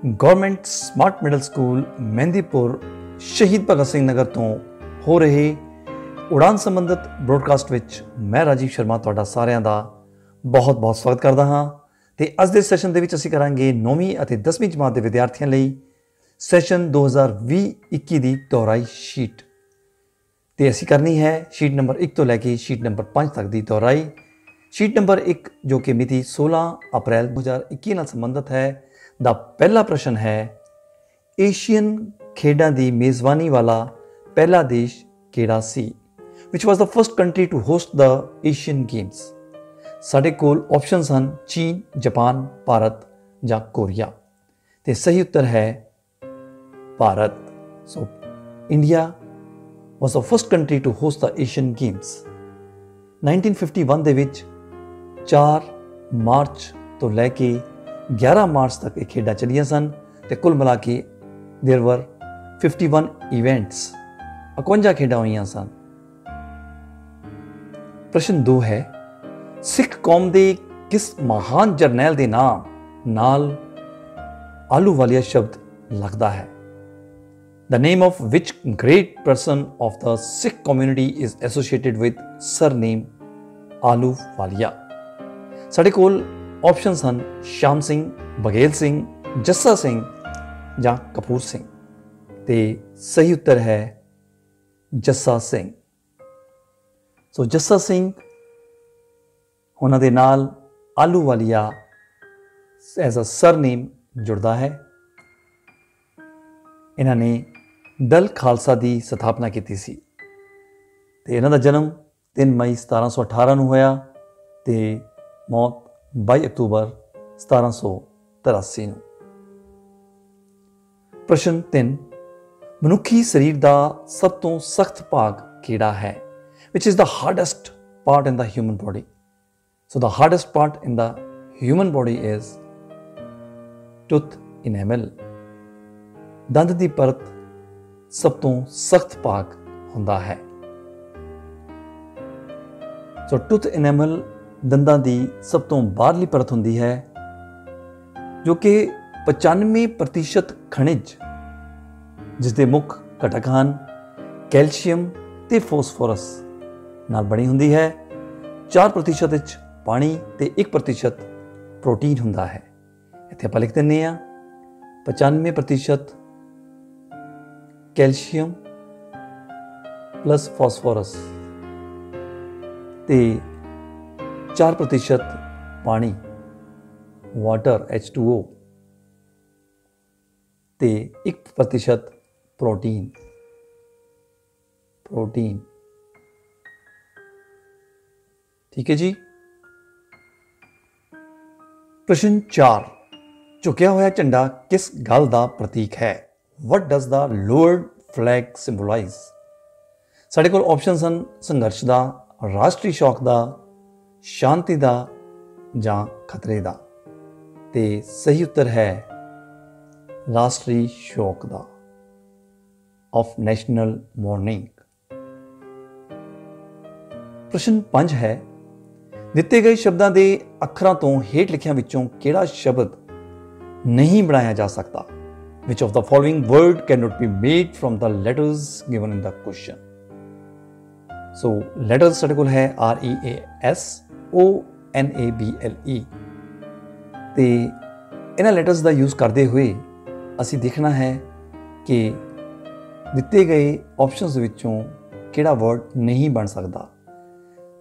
Government smart middle school Mehndipur ਸ਼ਹੀਦ ਭਗਤ ਸਿੰਘ ਨਗਰ ਤੋਂ ਹੋ ਰਹੇ ਉਡਾਨ ਸੰਬੰਧਿਤ ਬ੍ਰੋਡਕਾਸਟ ਵਿੱਚ ਮੈਂ ਰਾਜੀਵ ਸ਼ਰਮਾ ਤੁਹਾਡਾ ਸਾਰਿਆਂ ਦਾ ਬਹੁਤ-ਬਹੁਤ ਸਵਾਗਤ ਕਰਦਾ ਹਾਂ ਤੇ ਅੱਜ ਦੇ ਸੈਸ਼ਨ ਦੇ ਵਿੱਚ ਅਸੀਂ ਕਰਾਂਗੇ 9ਵੀਂ ਅਤੇ 10ਵੀਂ ਜਮਾਤ ਦੇ ਵਿਦਿਆਰਥੀਆਂ ਲਈ ਸੈਸ਼ਨ 2020-21 ਦੀ ਦੁਹਰਾਈ ਸ਼ੀਟ ਤੇ ਅਸੀਂ ਕਰਨੀ ਹੈ ਸ਼ੀਟ ਨੰਬਰ 1 ਤੋਂ ਲੈ ਕੇ ਸ਼ੀਟ ਨੰਬਰ 5 ਤੱਕ ਦੀ ਦੁਹਰਾਈ। ਸ਼ੀਟ ਨੰਬਰ 1 ਜੋ ਕਿ ਮਿਤੀ 16 ਅਪ੍ਰੈਲ 2021 ਨਾਲ ਸੰਬੰਧਿਤ ਹੈ ਦਾ ਪਹਿਲਾ ਪ੍ਰਸ਼ਨ ਹੈ, ਏਸ਼ੀਅਨ ਖੇਡਾਂ ਦੀ ਮੇਜ਼ਬਾਨੀ ਵਾਲਾ ਪਹਿਲਾ ਦੇਸ਼ ਕਿਹੜਾ ਸੀ? Which was the first country to host the Asian Games. ਸਾਡੇ ਕੋਲ ਆਪਸ਼ਨਸ ਹਨ ਚੀਨ, ਜਾਪਾਨ, ਭਾਰਤ ਜਾਂ ਕੋਰੀਆ ਤੇ ਸਹੀ ਉੱਤਰ ਹੈ Bharat. So India was the first country to host the Asian Games। 1951 ਦੇ ਵਿੱਚ 4 ਮਾਰਚ ਤੋਂ ਲੈ ਕੇ 11 ਮਾਰਚ ਤੱਕ ਇਹ ਖੇਡਾਂ ਚੱਲੀਆਂ ਸਨ ਤੇ ਕੁੱਲ ਮਿਲਾ ਕੇ there were 51 events, 51 ਖੇਡਾਂ ਹੋਈਆਂ ਸਨ। ਪ੍ਰਸ਼ਨ 2 ਹੈ, ਸਿੱਖ ਕੌਮ ਦੇ ਕਿਸ ਮਹਾਨ ਜਰਨੈਲ ਦੇ ਨਾਮ ਨਾਲ ਆਹਲੂਵਾਲੀਆ ਸ਼ਬਦ ਲੱਗਦਾ ਹੈ? The name of which great person of the Sikh community is associated with surname Ahluwalia? ਸਾਡੇ ਕੋਲ ਆਪਸ਼ਨਸ ਹਨ ਸ਼ਾਮ ਸਿੰਘ, ਬਘੇਲ ਸਿੰਘ, ਜੱਸਾ ਸਿੰਘ ਜਾਂ ਕਪੂਰ ਸਿੰਘ ਤੇ ਸਹੀ ਉੱਤਰ ਹੈ ਜੱਸਾ ਸਿੰਘ। ਸੋ ਜੱਸਾ ਸਿੰਘ ਉਹਨਾਂ ਦੇ ਨਾਲ ਆਹਲੂਵਾਲੀਆ ਐਜ਼ ਅ ਸਰਨੇਮ ਜੁੜਦਾ ਹੈ। ਇਹਨਾਂ ਨੇ ਦਲ ਖਾਲਸਾ ਦੀ ਸਥਾਪਨਾ ਕੀਤੀ ਸੀ ਤੇ ਇਹਨਾਂ ਦਾ ਜਨਮ 3 ਮਈ 1718 ਨੂੰ ਹੋਇਆ ਤੇ ਮੌਤ 22 ਅਕਤੂਬਰ 1783 ਨੂੰ। ਪ੍ਰਸ਼ਨ 3, ਮਨੁੱਖੀ ਸਰੀਰ ਦਾ ਸਭ ਤੋਂ ਸਖਤ ਭਾਗ ਕਿਹੜਾ ਹੈ? which is the hardest part in the human body? So the hardest part in the human body is tooth enamel। ਦੰਦ ਦੀ ਪਰਤ ਸਭ ਤੋਂ ਸਖਤ ਭਾਗ ਹੁੰਦਾ ਹੈ। ਸੋ ਟੂਥ ਇਨੈਮਲ ਦੰਦਾਂ ਦੀ ਸਭ ਤੋਂ ਬਾਹਰਲੀ ਪਰਤ ਹੁੰਦੀ ਹੈ ਜੋ ਕਿ 95% ਖਣਿਜ ਜਿਸ ਦੇ ਮੁੱਖ ਘਟਕ ਹਨ ਕੈਲਸ਼ੀਅਮ ਤੇ ਫਾਸਫੋਰਸ ਨਾਲ ਬਣੀ ਹੁੰਦੀ ਹੈ। 4% ਵਿੱਚ ਪਾਣੀ ਤੇ 1% ਪ੍ਰੋਟੀਨ ਹੁੰਦਾ ਹੈ। ਇੱਥੇ ਆਪਾਂ ਲਿਖ ਦਿੰਦੇ ਹਾਂ 95% ਕੈਲਸ਼ੀਅਮ ਪਲੱਸ ਫਾਸਫੋਰਸ ਤੇ 4% ਪਾਣੀ ਵਾਟਰ H2O ਤੇ 1% ਪ੍ਰੋਟੀਨ ਠੀਕ ਹੈ ਜੀ। ਪ੍ਰਸ਼ਨ 4, ਝੁਕਿਆ ਹੋਇਆ ਝੰਡਾ ਕਿਸ ਗੱਲ ਦਾ ਪ੍ਰਤੀਕ ਹੈ? What does the lowered flag symbolize? ਸਾਡੇ ਕੋਲ ਆਪਸ਼ਨਸ ਹਨ ਸੰਘਰਸ਼ ਦਾ, ਰਾਸ਼ਟਰੀ ਸ਼ੌਕ ਦਾ, ਸ਼ਾਂਤੀ ਦਾ ਜਾਂ ਖਤਰੇ ਦਾ ਤੇ ਸਹੀ ਉੱਤਰ ਹੈ ਰਾਸ਼ਟਰੀ ਸ਼ੌਕ ਦਾ ਆਫ ਨੈਸ਼ਨਲ ਮਾਰਨਿੰਗ। ਪ੍ਰਸ਼ਨ 5 ਹੈ, ਦਿੱਤੇ ਗਏ ਸ਼ਬਦਾਂ ਦੇ ਅੱਖਰਾਂ ਤੋਂ ਹੇਠ ਲਿਖਿਆਂ ਵਿੱਚੋਂ ਕਿਹੜਾ ਸ਼ਬਦ ਨਹੀਂ ਬਣਾਇਆ ਜਾ ਸਕਦਾ? Which of the following word cannot be made from the letters given in the question? So letters ਸਾਡੇ ਕੋਲ ਹੈ REASONABLE ਤੇ ਇਹਨਾਂ ਲੈਟਰਸ ਦਾ ਯੂਜ਼ ਕਰਦੇ ਹੋਏ ਅਸੀਂ ਦੇਖਣਾ ਹੈ ਕਿ ਦਿੱਤੇ ਗਏ ਆਪਸ਼ਨਸ ਵਿੱਚੋਂ ਕਿਹੜਾ ਵਰਡ ਨਹੀਂ ਬਣ ਸਕਦਾ।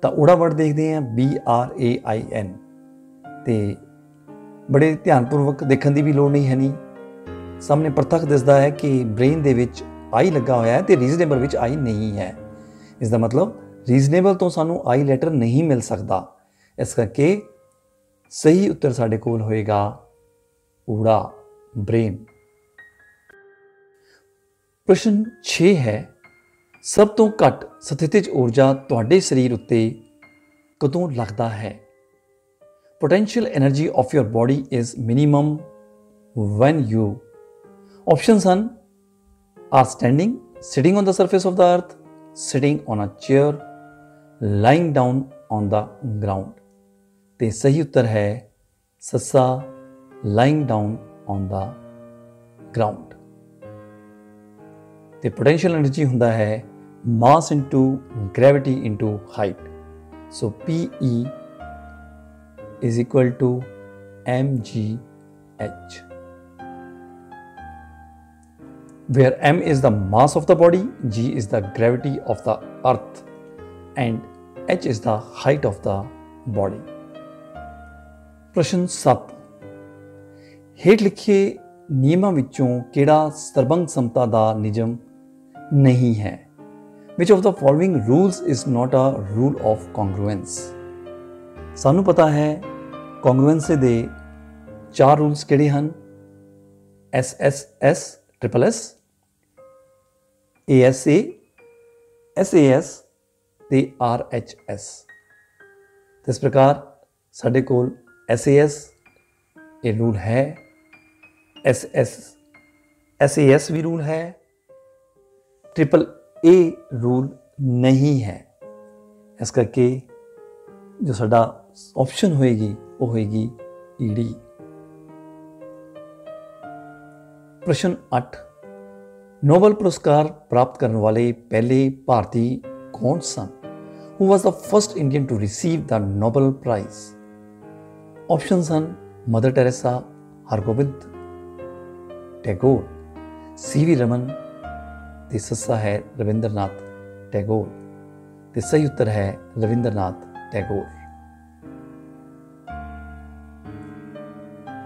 ਤਾਂ ਊੜਾ ਵਰਡ ਦੇਖਦੇ ਹਾਂ BRAIN ਤੇ ਬੜੇ ਧਿਆਨਪੂਰਵਕ ਦੇਖਣ ਦੀ ਵੀ ਲੋੜ ਨਹੀਂ ਹੈ ਨਹੀਂ। ਸਾਹਮਣੇ ਪ੍ਰਤੱਖ ਦਿਸਦਾ ਹੈ ਕਿ ਬ੍ਰੇਨ ਦੇ ਵਿੱਚ ਆਈ ਲੱਗਾ ਹੋਇਆ ਹੈ ਤੇ ਰੀਜ਼ਨੇਬਲ ਵਿੱਚ ਆਈ ਨਹੀਂ ਹੈ। ਇਸ ਦਾ ਮਤਲਬ ਰੀਜ਼ਨੇਬਲ ਤੋਂ ਸਾਨੂੰ ਆਈ ਲੈਟਰ ਨਹੀਂ ਮਿਲ ਸਕਦਾ। ਇਸ ਕਰਕੇ ਸਹੀ ਉੱਤਰ ਸਾਡੇ ਕੋਲ ਹੋਏਗਾ ਊੜਾ ਬ੍ਰੇਨ। ਪ੍ਰਸ਼ਨ 6 ਹੈ, ਸਭ ਤੋਂ ਘੱਟ ਸਥਿਤਿਜ ਊਰਜਾ ਤੁਹਾਡੇ ਸਰੀਰ ਉੱਤੇ ਕਦੋਂ ਲੱਗਦਾ ਹੈ? Potential energy of your body is minimum when you options are standing, sitting on the surface of the earth, sitting on a chair, lying down on the ground ਤੇ ਸਹੀ ਉੱਤਰ ਹੈ ਸੱਸਾ lying down on the ground. ਤੇ potential energy ਹੁੰਦਾ है mass into gravity into height. So PE is equal to mgh, where m is the mass of the body, g is the gravity of the earth and h is the height of the body। प्रश्न 7, ਹੇਠ ਲਿਖੇ ਨਿਯਮਾਂ ਵਿੱਚੋਂ ਕਿਹੜਾ ਸਰਬੰਗ ਸਮਤਾ ਦਾ ਨਿਯਮ ਨਹੀਂ ਹੈ? Which of the following rules is not a rule of congruence? ਸਾਨੂੰ ਪਤਾ ਹੈ congruence ਦੇ 4 ਰੂਲਸ ਕਿਹੜੇ ਹਨ? SSS, SSS, ASA, SAS ਤੇ RHS। ਇਸ ਪ੍ਰਕਾਰ ਸਾਡੇ ਕੋਲ SAS ਇਹ ਰੂਲ ਹੈ, SAS ਵੀ ਰੂਲ ਹੈ, AAA ਰੂਲ ਨਹੀਂ ਹੈ। ਇਸ ਕਰਕੇ ਜੋ ਸਾਡਾ ਆਪਸ਼ਨ ਹੋਏਗੀ ਉਹ ਹੋਏਗੀ ED। ਪ੍ਰਸ਼ਨ 8, ਨੋਬਲ ਪੁਰਸਕਾਰ ਪ੍ਰਾਪਤ ਕਰਨ ਵਾਲੇ ਪਹਿਲੇ ਭਾਰਤੀ ਕੌਣ ਸਨ? Who was the first Indian to receive the Nobel Prize? Options ਹਨ Mother Teresa, Hargobind Tagore, CV Raman ਤੇ ਸੱਸਾ ਹੈ ਰਵਿੰਦਰਨਾਥ ਟੈਗੋਰ। ਤੇ ਸਹੀ ਉੱਤਰ ਹੈ ਰਵਿੰਦਰਨਾਥ ਟੈਗੋਰ।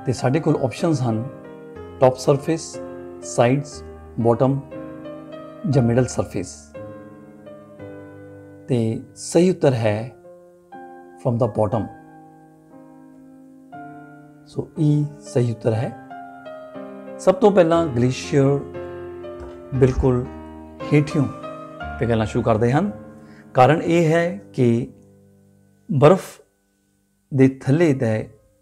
ਤੇ ਸਾਡੇ ਕੋਲ ਆਪਸ਼ਨਸ ਹਨ ਟੌਪ ਸਰਫੇਸ, ਸਾਈਡਸ, ਬੋਟਮ ਜਾਂ ਮਿਡਲ ਸਰਫੇਸ। ਤੇ ਸਹੀ ਉੱਤਰ ਹੈ from the bottom. So E ਸਹੀ ਉੱਤਰ ਹੈ। ਸਭ ਤੋਂ ਪਹਿਲਾਂ ਗਲੇਸ਼ੀਅਰ ਬਿਲਕੁਲ ਹੇਠਿਓਂ ਪਿਘਲਣਾ ਸ਼ੁਰੂ ਕਰਦੇ ਹਨ। ਕਾਰਨ ਇਹ ਹੈ ਕਿ ਬਰਫ਼ ਦੇ ਥੱਲੇ ਦਾ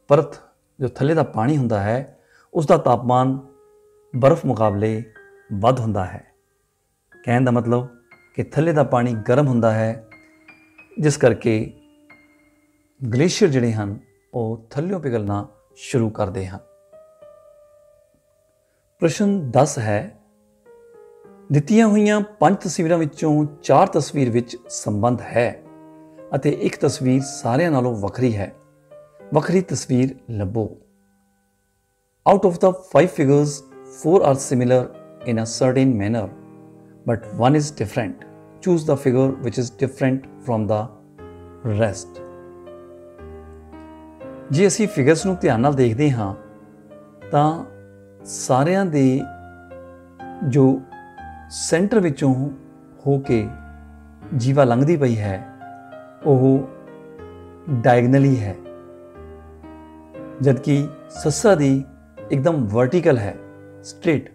ਪਰਤ, ਜੋ ਥੱਲੇ ਦਾ ਪਾਣੀ ਹੁੰਦਾ ਹੈ, ਉਸ ਦਾ ਤਾਪਮਾਨ ਬਰਫ਼ ਮੁਕਾਬਲੇ ਵੱਧ ਹੁੰਦਾ ਹੈ। ਕਹਿਣ ਦਾ ਮਤਲਬ ਕਿ ਥੱਲੇ ਦਾ ਪਾਣੀ ਗਰਮ ਹੁੰਦਾ ਹੈ, ਜਿਸ ਕਰਕੇ ਗਲੇਸ਼ੀਅਰ ਜਿਹੜੇ ਹਨ ਉਹ ਥੱਲਿਓਂ ਪਿਘਲਣਾ ਸ਼ੁਰੂ ਕਰਦੇ ਹਨ। ਪ੍ਰਸ਼ਨ 10 ਹੈ, ਦਿੱਤੀਆਂ ਹੋਈਆਂ 5 ਤਸਵੀਰਾਂ ਵਿੱਚੋਂ 4 ਤਸਵੀਰ ਵਿੱਚ ਸੰਬੰਧ ਹੈ ਅਤੇ ਇੱਕ ਤਸਵੀਰ ਸਾਰਿਆਂ ਨਾਲੋਂ ਵੱਖਰੀ ਹੈ। ਵੱਖਰੀ ਤਸਵੀਰ ਲੱਭੋ। Out of the 5 figures, 4 are similar in a certain manner, but one is different. Choose the figure which is different from the rest. ਜੇ ਅਸੀਂ ਫਿਗਰਸ ਨੂੰ ਧਿਆਨ ਨਾਲ ਦੇਖਦੇ ਹਾਂ ਤਾਂ ਸਾਰਿਆਂ ਦੇ ਜੋ ਸੈਂਟਰ ਵਿੱਚੋਂ ਹੋ ਕੇ ਜੀਵਾ ਲੰਘਦੀ ਪਈ ਹੈ ਉਹ ਡਾਇਗਨਲੀ ਹੈ, ਜਦਕਿ ਸੱਸਾ ਦੀ ਇੱਕਦਮ ਵਰਟੀਕਲ ਹੈ, ਸਟ੍ਰੇਟ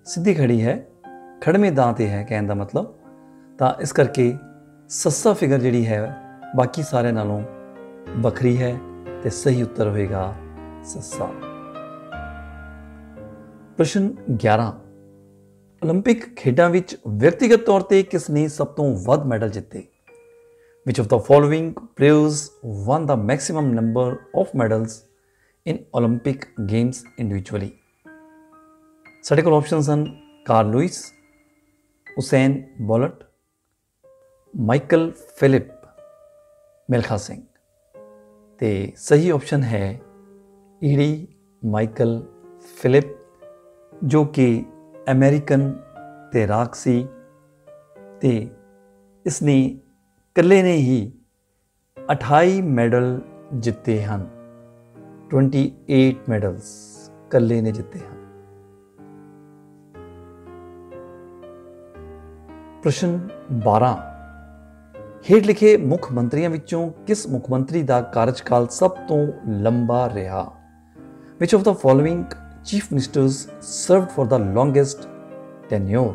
ਸਿੱਧੀ ਖੜੀ ਹੈ, ਖੜਵੇਂ ਦਾਂ 'ਤੇ ਹੈ ਕਹਿਣ ਦਾ ਮਤਲਬ। ਤਾਂ ਇਸ ਕਰਕੇ ਸੱਸਾ ਫਿਗਰ ਜਿਹੜੀ ਹੈ ਬਾਕੀ ਸਾਰਿਆਂ ਨਾਲੋਂ ਵੱਖਰੀ ਹੈ ਤੇ ਸਹੀ ਉੱਤਰ ਹੋਏਗਾ ਸੱਸਾ। ਪ੍ਰਸ਼ਨ 11, ਓਲੰਪਿਕ ਖੇਡਾਂ ਵਿੱਚ ਵਿਅਕਤੀਗਤ ਤੌਰ ਤੇ ਕਿਸ ਨੇ ਸਭ ਤੋਂ ਵੱਧ ਮੈਡਲ ਜਿੱਤੇ? Which of the following players won the maximum number of medals in Olympic Games individually? ਸਾਡੇ ਕੋਲ ਆਪਸ਼ਨਸ ਹਨ Carl Lewis, Usain Bolt, Michael Philip, Milkha Singh. ਤੇ ਸਹੀ ਆਪਸ਼ਨ ਹੈ ਈਡੀ ਮਾਈਕਲ ਫਿਲਿਪ, ਜੋ ਕਿ ਅਮਰੀਕਨ ਤੈਰਾਕ ਸੀ ਤੇ ਇਸਨੇ ਇਕੱਲੇ ਨੇ ਹੀ 28 ਮੈਡਲ ਜਿੱਤੇ ਹਨ। 28 ਮੈਡਲਸ ਇਕੱਲੇ ਨੇ ਜਿੱਤੇ ਹਨ। ਪ੍ਰਸ਼ਨ 12, ਹੇਠ ਲਿਖੇ ਮੁੱਖ ਮੰਤਰੀਆਂ ਵਿੱਚੋਂ ਕਿਸ ਮੁੱਖ ਮੰਤਰੀ ਦਾ ਕਾਰਜਕਾਲ ਸਭ ਤੋਂ ਲੰਬਾ ਰਿਹਾ? Which of the following chief ministers served for the longest tenure?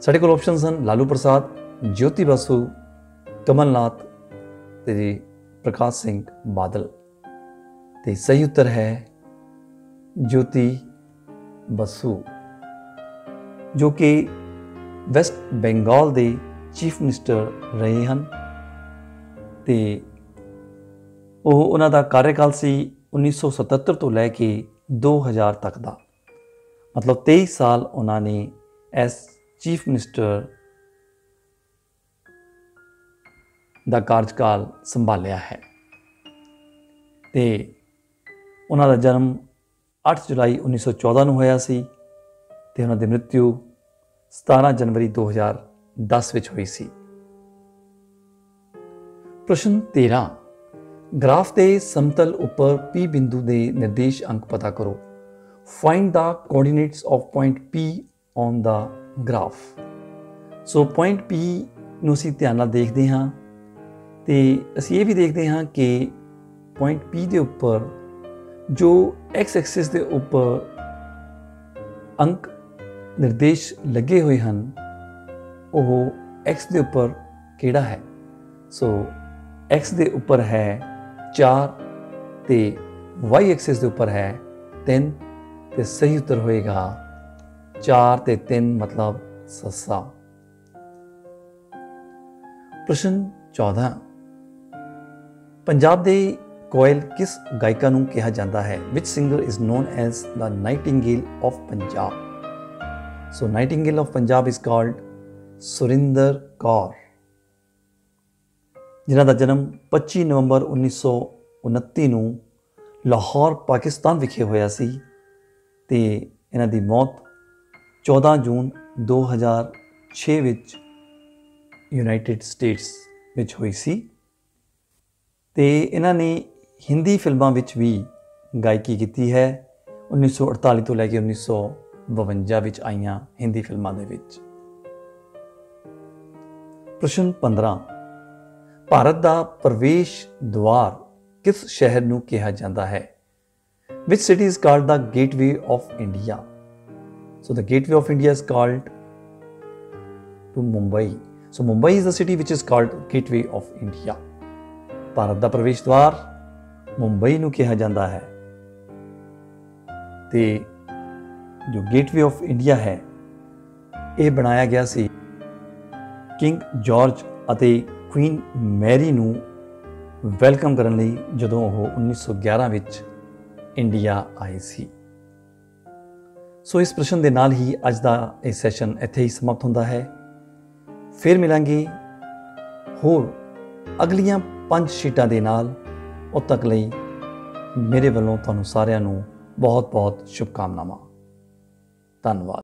ਸਾਡੇ ਕੋਲ ਆਪਸ਼ਨਸ ਹਨ ਲਾਲੂ ਪ੍ਰਸਾਦ, ਜੋਤੀ ਬਾਸੂ, ਕਮਲਨਾਥ ਤੇ ਪ੍ਰਕਾਸ਼ ਸਿੰਘ ਬਾਦਲ। ਤੇ ਸਹੀ ਉੱਤਰ ਹੈ ਜੋਤੀ ਬਾਸੂ, ਜੋ ਕਿ ਵੈਸਟ ਬੰਗਾਲ ਦੇ ਚੀਫ ਮਿਨਿਸਟਰ ਰਹੇ ਹਨ ਤੇ ਉਹਨਾਂ ਦਾ ਕਾਰਜਕਾਲ ਸੀ 1977 ਤੋਂ ਲੈ ਕੇ 2000 ਤੱਕ ਦਾ। मतलब 23 ਸਾਲ ਉਹਨਾਂ ਨੇ ਐਸ ਚੀਫ ਮਿਨਿਸਟਰ ਦਾ ਕਾਰਜਕਾਲ ਸੰਭਾਲਿਆ ਹੈ। ਤੇ ਉਹਨਾਂ ਦਾ ਜਨਮ 8 ਜੁਲਾਈ 1914 ਨੂੰ ਹੋਇਆ ਸੀ ਤੇ ਉਹਨਾਂ ਦੀ ਮ੍ਰਿਤਿੂ 17 ਜਨਵਰੀ 2010 ਵਿੱਚ ਹੋਈ ਸੀ। ਪ੍ਰਸ਼ਨ 13, ਗ੍ਰਾਫ ਦੇ ਸਮਤਲ ਉੱਪਰ P ਬਿੰਦੂ ਦੇ ਨਿਰਦੇਸ਼ ਅੰਕ ਪਤਾ ਕਰੋ। Find the coordinates of point P on the graph। So point P ਨੂੰ ਅਸੀਂ ਧਿਆਨ ਨਾਲ ਦੇਖਦੇ ਹਾਂ ਤੇ ਅਸੀਂ ਇਹ ਵੀ ਦੇਖਦੇ ਹਾਂ ਕਿ ਪੁਆਇੰਟ P ਦੇ ਉੱਪਰ ਜੋ x ਐਕਸਿਸ ਦੇ ਉੱਪਰ ਅੰਕ ਨਿਰਦੇਸ਼ ਲੱਗੇ ਹੋਏ ਹਨ ਉਹ x ਦੇ ਉੱਪਰ ਕਿਹੜਾ ਹੈ। ਸੋ x ਦੇ ਉੱਪਰ ਹੈ 4 ਤੇ y ਐਕਸਿਸ ਦੇ ਉੱਪਰ ਹੈ 3 ਤੇ ਸਹੀ ਉੱਤਰ ਹੋਏਗਾ 4 ਤੇ 3 ਮਤਲਬ ਸੱਸਾ। ਪ੍ਰਸ਼ਨ 14, ਪੰਜਾਬ ਦੇ ਕੋਇਲ ਕਿਸ ਗਾਇਕਾ ਨੂੰ ਕਿਹਾ ਜਾਂਦਾ ਹੈ। Which singer is known as the nightingale of Punjab. So nightingale of Punjab is called Surinder Kaur, ਜਿਨ੍ਹਾਂ ਦਾ ਜਨਮ 25 ਨਵੰਬਰ 1929 ਨੂੰ ਲਾਹੌਰ ਪਾਕਿਸਤਾਨ ਵਿਖੇ ਹੋਇਆ ਸੀ ਤੇ ਇਹਨਾਂ ਦੀ ਮੌਤ 14 ਜੂਨ 2006 ਵਿੱਚ ਯੂਨਾਈਟਿਡ ਸਟੇਟਸ ਵਿੱਚ ਹੋਈ ਸੀ। ਤੇ ਇਹਨਾਂ ਨੇ ਹਿੰਦੀ ਫਿਲਮਾਂ ਵਿੱਚ ਵੀ ਗਾਇਕੀ ਕੀਤੀ ਹੈ। 1948 ਤੋਂ ਲੈ ਕੇ 1952 ਵਿੱਚ ਆਈਆਂ ਹਿੰਦੀ ਫਿਲਮਾਂ ਦੇ ਵਿੱਚ। ਪ੍ਰਸ਼ਨ 15, ਭਾਰਤ ਦਾ ਪ੍ਰਵੇਸ਼ ਦੁਆਰ ਕਿਸ ਸ਼ਹਿਰ ਨੂੰ ਕਿਹਾ ਜਾਂਦਾ ਹੈ। Which city is called the gateway of India? So the gateway of India is called to Mumbai. So Mumbai is the city which is called gateway of India. Bharat ਦਾ ਪ੍ਰਵੇਸ਼ ਦੁਆਰ ਮੁੰਬਈ ਨੂੰ ਕਿਹਾ ਜਾਂਦਾ ਹੈ ਤੇ ਜੋ ਗੇਟਵੇ ਆਫ ਇੰਡੀਆ ਹੈ ਇਹ ਬਣਾਇਆ ਗਿਆ ਸੀ ਕਿੰਗ ਜਾਰਜ ਅਤੇ ਕੁਈਨ ਮੈਰੀ ਨੂੰ ਵੈਲਕਮ ਕਰਨ ਲਈ ਜਦੋਂ ਉਹ 1911 ਵਿੱਚ ਇੰਡੀਆ ਆਏ ਸੀ। ਸੋ ਇਸ ਪ੍ਰਸ਼ਨ ਦੇ ਨਾਲ ਹੀ ਅੱਜ ਦਾ ਇਹ ਸੈਸ਼ਨ ਇੱਥੇ ਹੀ ਸਮਾਪਤ ਹੁੰਦਾ ਹੈ। ਫਿਰ ਮਿਲਾਂਗੇ ਹੋਰ ਅਗਲੀਆਂ 5 ਸ਼ੀਟਾਂ ਦੇ ਨਾਲ। ਉਦ ਤੱਕ ਲਈ ਮੇਰੇ ਵੱਲੋਂ ਤੁਹਾਨੂੰ ਸਾਰਿਆਂ ਨੂੰ ਬਹੁਤ ਬਹੁਤ ਸ਼ੁਭਕਾਮਨਾਵਾਂ। ਧੰਨਵਾਦ।